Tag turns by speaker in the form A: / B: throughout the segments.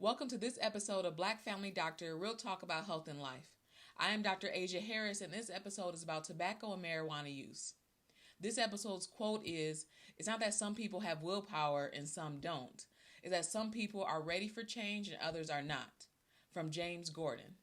A: Welcome to this episode of Black Family Doctor, Real Talk About Health and Life. I am Dr. Aisha Harris, and this episode is about tobacco and marijuana use. This episode's quote is, "It's not that some people have willpower and some don't. It's that some people are ready for change and others are not." From James Gordon.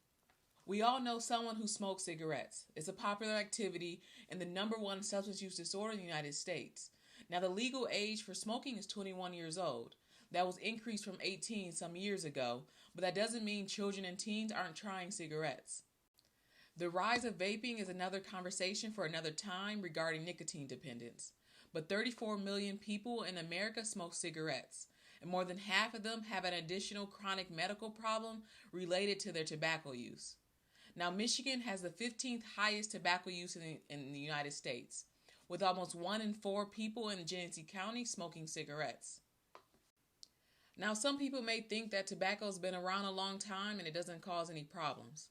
A: We all know someone who smokes cigarettes. It's a popular activity and the number one substance use disorder in the United States. Now, the legal age for smoking is 21 years old. That was increased from 18 some years ago, but that doesn't mean children and teens aren't trying cigarettes. The rise of vaping is another conversation for another time regarding nicotine dependence. But 34 million people in America smoke cigarettes, and more than half of them have an additional chronic medical problem related to their tobacco use. Now, Michigan has the 15th highest tobacco use in the United States, with almost 1 in 4 people in Genesee County smoking cigarettes. Now, some people may think that tobacco has been around a long time and it doesn't cause any problems.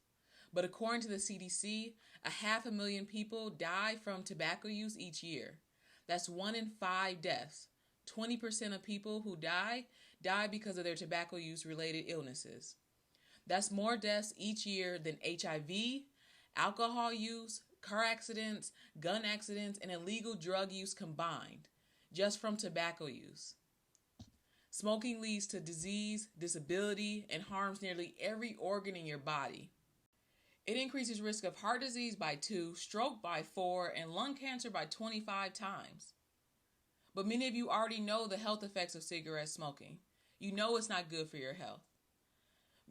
A: But according to the CDC, 500,000 people die from tobacco use each year. That's 1 in 5 deaths. 20% of people who die because of their tobacco use related illnesses. That's more deaths each year than HIV, alcohol use, car accidents, gun accidents, and illegal drug use combined, just from tobacco use. Smoking leads to disease, disability, and harms nearly every organ in your body. It increases risk of heart disease by 2, stroke by 4, and lung cancer by 25 times. But many of you already know the health effects of cigarette smoking. You know it's not good for your health.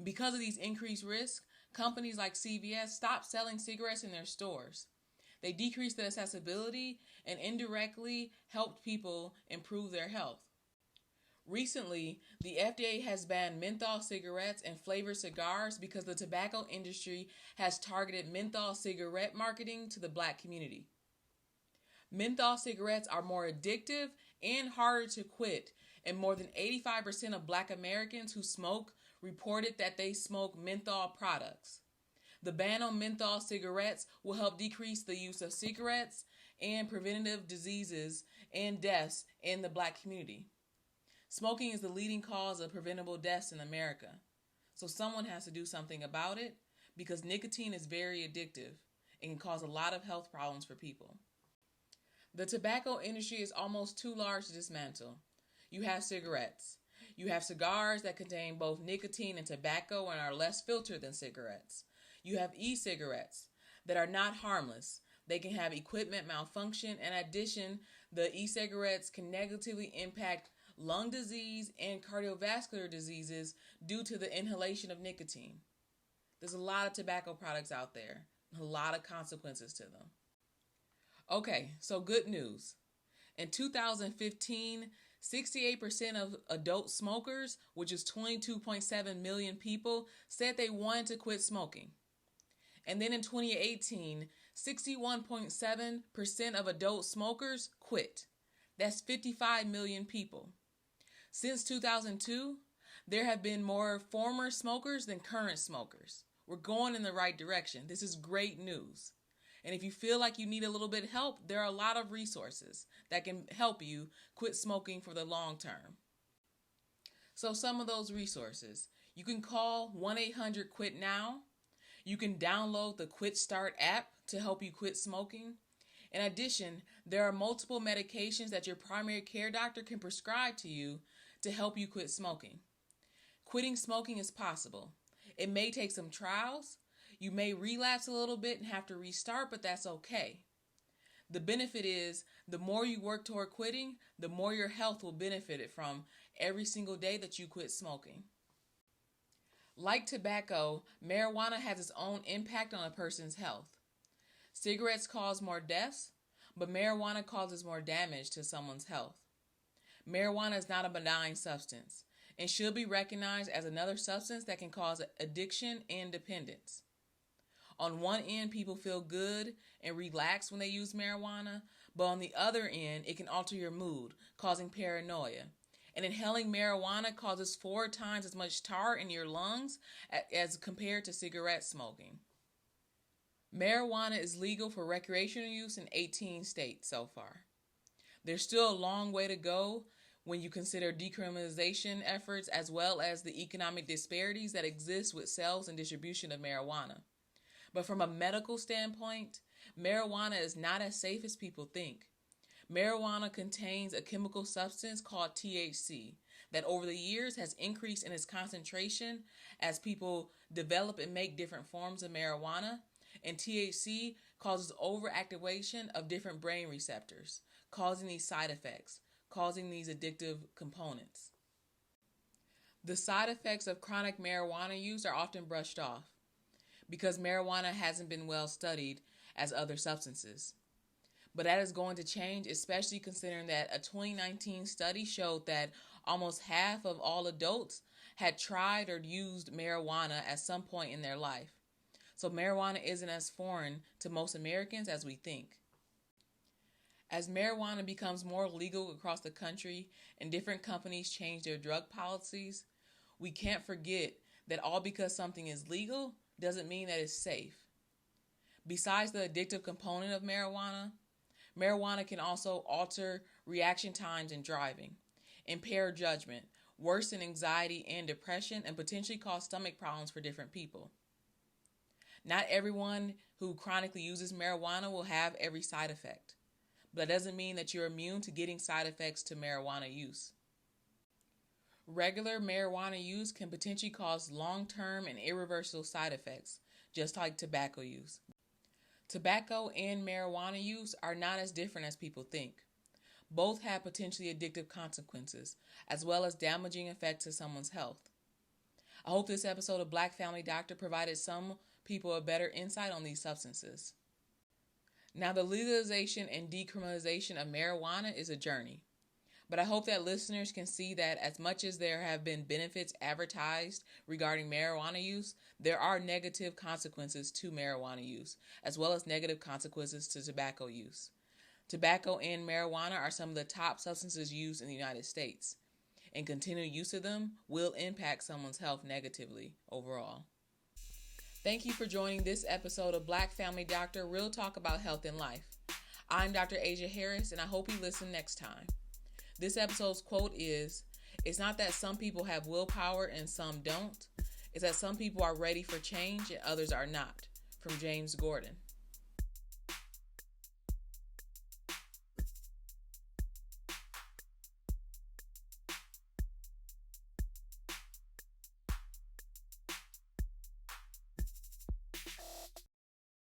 A: Because of these increased risks, companies like CVS stopped selling cigarettes in their stores. They decreased the accessibility and indirectly helped people improve their health. Recently, the FDA has banned menthol cigarettes and flavored cigars because the tobacco industry has targeted menthol cigarette marketing to the Black community. Menthol cigarettes are more addictive and harder to quit, and more than 85% of Black Americans who smoke reported that they smoke menthol products. The ban on menthol cigarettes will help decrease the use of cigarettes and preventative diseases and deaths in the Black community. Smoking is the leading cause of preventable deaths in America. So someone has to do something about it because nicotine is very addictive and can cause a lot of health problems for people. The tobacco industry is almost too large to dismantle. You have cigarettes. You have cigars that contain both nicotine and tobacco and are less filtered than cigarettes. You have e-cigarettes that are not harmless. They can have equipment malfunction. In addition, the e-cigarettes can negatively impact lung disease and cardiovascular diseases due to the inhalation of nicotine. There's a lot of tobacco products out there, a lot of consequences to them. Okay, so good news. In 2015, 68% of adult smokers, which is 22.7 million people, said they wanted to quit smoking. And then in 2018, 61.7% of adult smokers quit. That's 55 million people. Since 2002, there have been more former smokers than current smokers. We're going in the right direction. This is great news. And if you feel like you need a little bit of help, there are a lot of resources that can help you quit smoking for the long term. So some of those resources, you can call 1-800-QUIT-NOW. You can download the Quit Start app to help you quit smoking. In addition, there are multiple medications that your primary care doctor can prescribe to you to help you quit smoking. Quitting smoking is possible. It may take some trials. You may relapse a little bit and have to restart, but that's okay. The benefit is the more you work toward quitting, the more your health will benefit it from every single day that you quit smoking. Like tobacco, marijuana has its own impact on a person's health. Cigarettes cause more deaths, but marijuana causes more damage to someone's health. Marijuana is not a benign substance and should be recognized as another substance that can cause addiction and dependence. On one end, people feel good and relaxed when they use marijuana, but on the other end, it can alter your mood, causing paranoia. And inhaling marijuana causes 4 times as much tar in your lungs as compared to cigarette smoking. Marijuana is legal for recreational use in 18 states so far. There's still a long way to go when you consider decriminalization efforts as well as the economic disparities that exist with sales and distribution of marijuana. But from a medical standpoint, marijuana is not as safe as people think. Marijuana contains a chemical substance called THC that over the years has increased in its concentration as people develop and make different forms of marijuana. And THC causes overactivation of different brain receptors, causing these side effects, causing these addictive components. The side effects of chronic marijuana use are often brushed off because marijuana hasn't been well studied as other substances. But that is going to change, especially considering that a 2019 study showed that almost half of all adults had tried or used marijuana at some point in their life. So marijuana isn't as foreign to most Americans as we think. As marijuana becomes more legal across the country and different companies change their drug policies, we can't forget that all because something is legal doesn't mean that it's safe. Besides the addictive component of marijuana, marijuana can also alter reaction times in driving, impair judgment, worsen anxiety and depression, and potentially cause stomach problems for different people. Not everyone who chronically uses marijuana will have every side effect, but that doesn't mean that you're immune to getting side effects to marijuana use. Regular marijuana use can potentially cause long-term and irreversible side effects, just like tobacco use. Tobacco and marijuana use are not as different as people think. Both have potentially addictive consequences, as well as damaging effects to someone's health. I hope this episode of Black Family Doctor provided some people a better insight on these substances. Now, the legalization and decriminalization of marijuana is a journey, but I hope that listeners can see that as much as there have been benefits advertised regarding marijuana use, there are negative consequences to marijuana use, as well as negative consequences to tobacco use. Tobacco and marijuana are some of the top substances used in the United States, and continued use of them will impact someone's health negatively overall. Thank you for joining this episode of Black Family Doctor, Real Talk About Health and Life. I'm Dr. Aisha Harris, and I hope you listen next time. This episode's quote is, "It's not that some people have willpower and some don't. It's that some people are ready for change and others are not." From James Gordon.